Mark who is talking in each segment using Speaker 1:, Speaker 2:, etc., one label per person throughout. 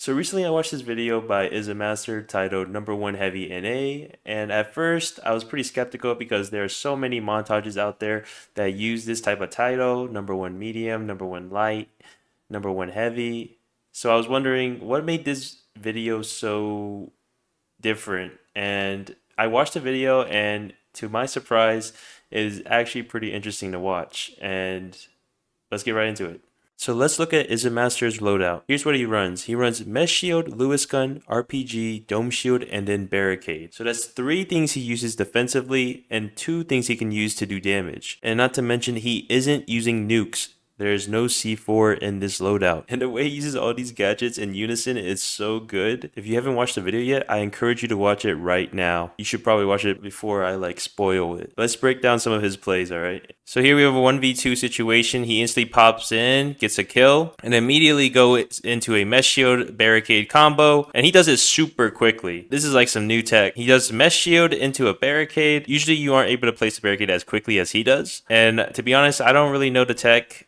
Speaker 1: So recently I watched this video by IZAMASTER titled Number One Heavy NA, and at first I was pretty skeptical because there are so many montages out there that use this type of title, number one medium, number one light, number one heavy. So I was wondering what made this video so different, and I watched the video, and to my surprise it is actually pretty interesting to watch, and let's get right into it. So let's look at IZAMASTER's loadout. Here's what he runs. He runs Mesh Shield, Lewis Gun, RPG, Dome Shield, and then Barricade. So that's 3 things he uses defensively and 2 things he can use to do damage. And not to mention he isn't using nukes. There is no C4 in this loadout. And the way he uses all these gadgets in unison is so good. If you haven't watched the video yet, I encourage you to watch it right now. You should probably watch it before I spoil it. Let's break down some of his plays, alright? So here we have a 1v2 situation. He instantly pops in, gets a kill, and immediately goes into a Mesh Shield Barricade combo. And he does it super quickly. This is like some new tech. He does Mesh Shield into a Barricade. Usually you aren't able to place a Barricade as quickly as he does. And to be honest, I don't really know the tech.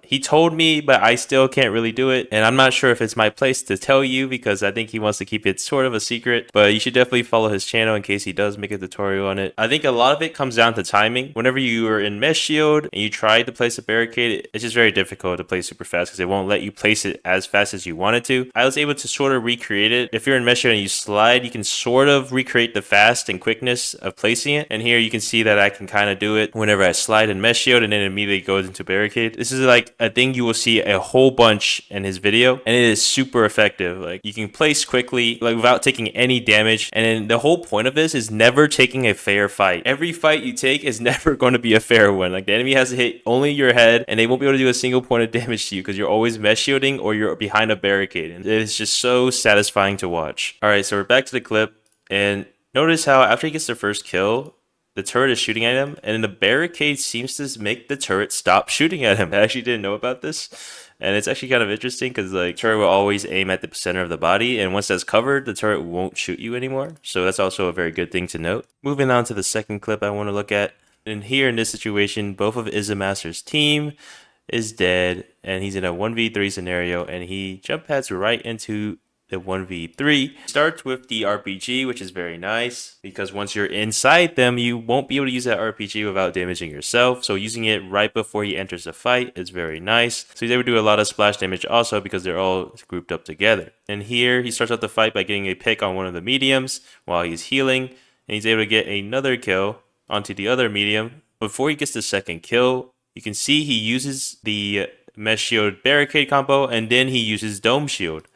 Speaker 1: He told me, but I still can't really do it. And I'm not sure if it's my place to tell you because I think he wants to keep it sort of a secret. But you should definitely follow his channel in case he does make a tutorial on it. I think a lot of it comes down to timing. Whenever you are in Mesh Shield and you try to place a Barricade, it's just very difficult to place super fast because it won't let you place it as fast as you wanted to. I was able to sort of recreate it. If you're in Mesh Shield and you slide, you can sort of recreate the fast and quickness of placing it. And here you can see that I can kind of do it whenever I slide in Mesh Shield and then immediately goes into Barricade. This is like a thing you will see a whole bunch in his video, and it is super effective. Like, you can place quickly, like, without taking any damage. And then the whole point of this is never taking a fair fight. Every fight you take is never going to be a fair one. Like, the enemy has to hit only your head, and they won't be able to do a single point of damage to you because you're always Mesh Shielding or you're behind a barricade. And it is just so satisfying to watch. All right, so we're back to the clip, and notice how after he gets the first kill, the turret is shooting at him, and the Barricade seems to make the turret stop shooting at him. I actually didn't know about this, and it's actually kind of interesting because like turret will always aim at the center of the body, and once that's covered, the turret won't shoot you anymore. So that's also a very good thing to note. Moving on to the second clip I want to look at, and here in this situation, both of IZAMASTER's team is dead, and he's in a 1v3 scenario, and he jump pads right into the 1v3. Starts with the RPG, which is very nice because once you're inside them, you won't be able to use that RPG without damaging yourself. So using it right before he enters the fight is very nice. So he's able to do a lot of splash damage also because they're all grouped up together. And here he starts out the fight by getting a pick on one of the mediums while he's healing, and he's able to get another kill onto the other medium. Before he gets the second kill, you can see he uses the Mesh Shield Barricade combo, and then he uses Dome Shield.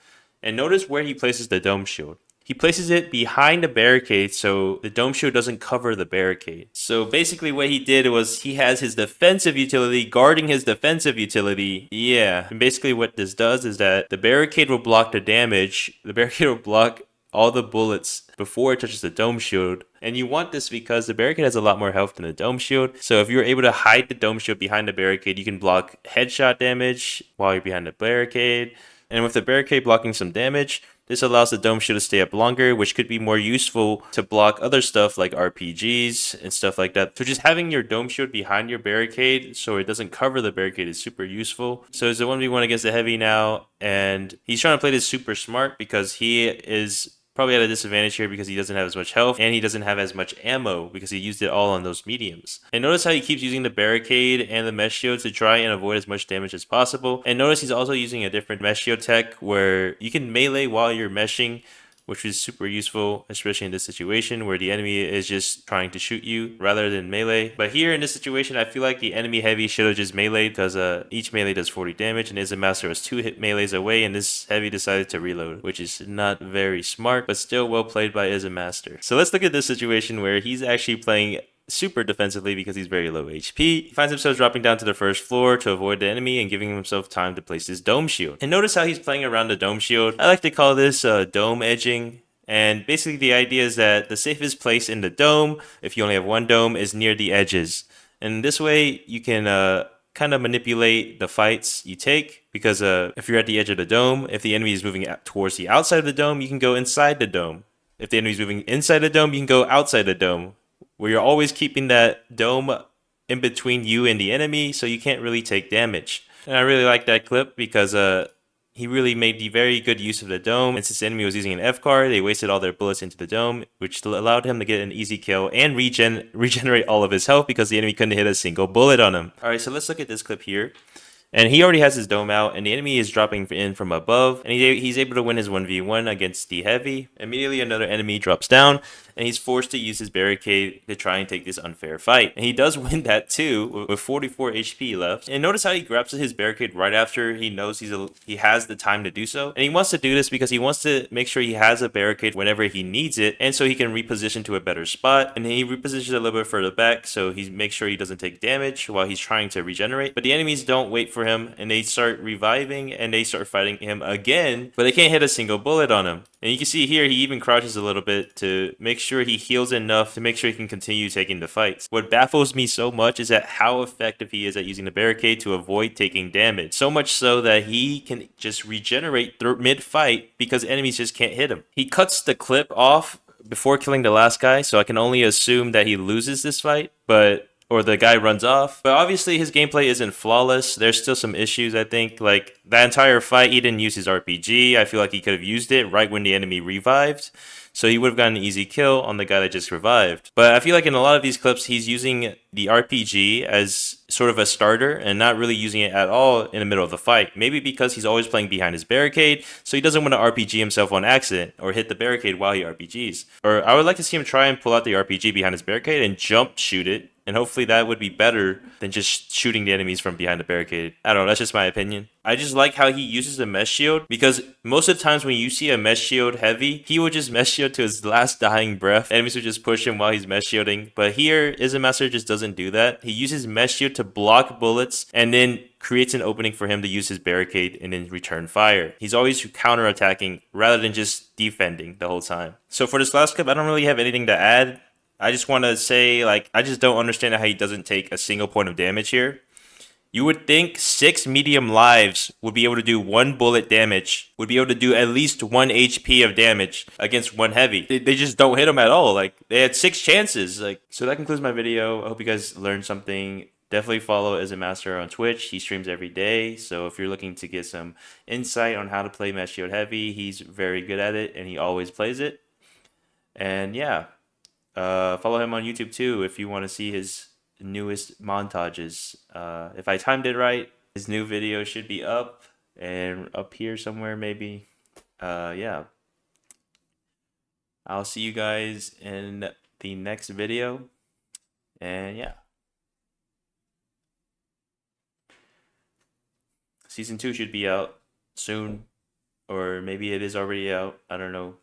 Speaker 1: And notice where he places the Dome Shield. He places it behind the barricade so the Dome Shield doesn't cover the barricade. So basically what he did was he has his defensive utility guarding his defensive utility. Yeah. And basically what this does is that the barricade will block the damage. The barricade will block all the bullets before it touches the Dome Shield. And you want this because the barricade has a lot more health than the Dome Shield. So if you're able to hide the Dome Shield behind the barricade, you can block headshot damage while you're behind the barricade. And with the barricade blocking some damage, this allows the Dome Shield to stay up longer, which could be more useful to block other stuff like RPGs and stuff like that. So just having your Dome Shield behind your barricade so it doesn't cover the barricade is super useful. So it's a 1v1 against the heavy now, and he's trying to play this super smart because he is probably at a disadvantage here because he doesn't have as much health and he doesn't have as much ammo because he used it all on those mediums. And notice how he keeps using the barricade and the Mesh Shield to try and avoid as much damage as possible. And notice he's also using a different Mesh Shield tech where you can melee while you're meshing, which is super useful, especially in this situation where the enemy is just trying to shoot you rather than melee. But here in this situation, I feel like the enemy heavy should have just meleeed because each melee does 40 damage, and IZAMASTER was 2 hit melees away, and this heavy decided to reload, which is not very smart, but still well played by IZAMASTER. So let's look at this situation where he's actually playing super defensively because he's very low HP. He finds himself dropping down to the first floor to avoid the enemy and giving himself time to place his Dome Shield. And notice how he's playing around the Dome Shield. I like to call this dome edging. And basically the idea is that the safest place in the dome, if you only have one dome, is near the edges. And this way you can kind of manipulate the fights you take because if you're at the edge of the dome, if the enemy is moving towards the outside of the dome, you can go inside the dome. If the enemy is moving inside the dome, you can go outside the dome, where you're always keeping that dome in between you and the enemy so you can't really take damage. And I really like that clip because he really made the very good use of the dome. And since the enemy was using an F card, they wasted all their bullets into the dome, which allowed him to get an easy kill and regenerate all of his health because the enemy couldn't hit a single bullet on him. Alright, so let's look at this clip here. And he already has his dome out, and the enemy is dropping in from above, and he's able to win his 1v1 against the heavy. Immediately, another enemy drops down, and he's forced to use his barricade to try and take this unfair fight. And he does win that too, with 44 HP left. And notice how he grabs his barricade right after he knows he has the time to do so. And he wants to do this because he wants to make sure he has a barricade whenever he needs it, and so he can reposition to a better spot. And he repositions a little bit further back, so he makes sure he doesn't take damage while he's trying to regenerate. But the enemies don't wait for him, and they start reviving, and they start fighting him again, but they can't hit a single bullet on him. And you can see here, he even crouches a little bit to make sure he heals enough to make sure he can continue taking the fights. What baffles me so much is that how effective he is at using the barricade to avoid taking damage. So much so that he can just regenerate mid-fight because enemies just can't hit him. He cuts the clip off before killing the last guy, so I can only assume that he loses this fight, or the guy runs off. But obviously his gameplay isn't flawless. There's still some issues, I think. Like, that entire fight, he didn't use his RPG. I feel like he could have used it right when the enemy revived, so he would have gotten an easy kill on the guy that just revived. But I feel like in a lot of these clips, he's using the RPG as sort of a starter and not really using it at all in the middle of the fight. Maybe because he's always playing behind his barricade, so he doesn't want to RPG himself on accident or hit the barricade while he RPGs. Or I would like to see him try and pull out the RPG behind his barricade and jump shoot it. And hopefully that would be better than just shooting the enemies from behind the barricade. I don't know, that's just my opinion. I just like how he uses the mesh shield, because most of the times when you see a mesh shield heavy, he would just mesh shield to his last dying breath. Enemies would just push him while he's mesh shielding. But here, IZAMASTER just doesn't do that. He uses mesh shield to block bullets and then creates an opening for him to use his barricade and then return fire. He's always counter-attacking rather than just defending the whole time. So for this last clip, I don't really have anything to add. I just want to say, like, I just don't understand how he doesn't take a single point of damage here. You would think 6 medium lives would be able to do 1 bullet damage, would be able to do at least 1 HP of damage against 1 heavy. They just don't hit him at all. Like, they had 6 chances. Like, so that concludes my video. I hope you guys learned something. Definitely follow IZAMASTER on Twitch. He streams every day. So if you're looking to get some insight on how to play Mesh Shield Heavy, he's very good at it and he always plays it. And yeah. Follow him on YouTube too if you want to see his newest montages. If I timed it right, his new video should be up and up here somewhere maybe. Yeah. I'll see you guys in the next video. And yeah. Season 2 should be out soon. Or maybe it is already out. I don't know.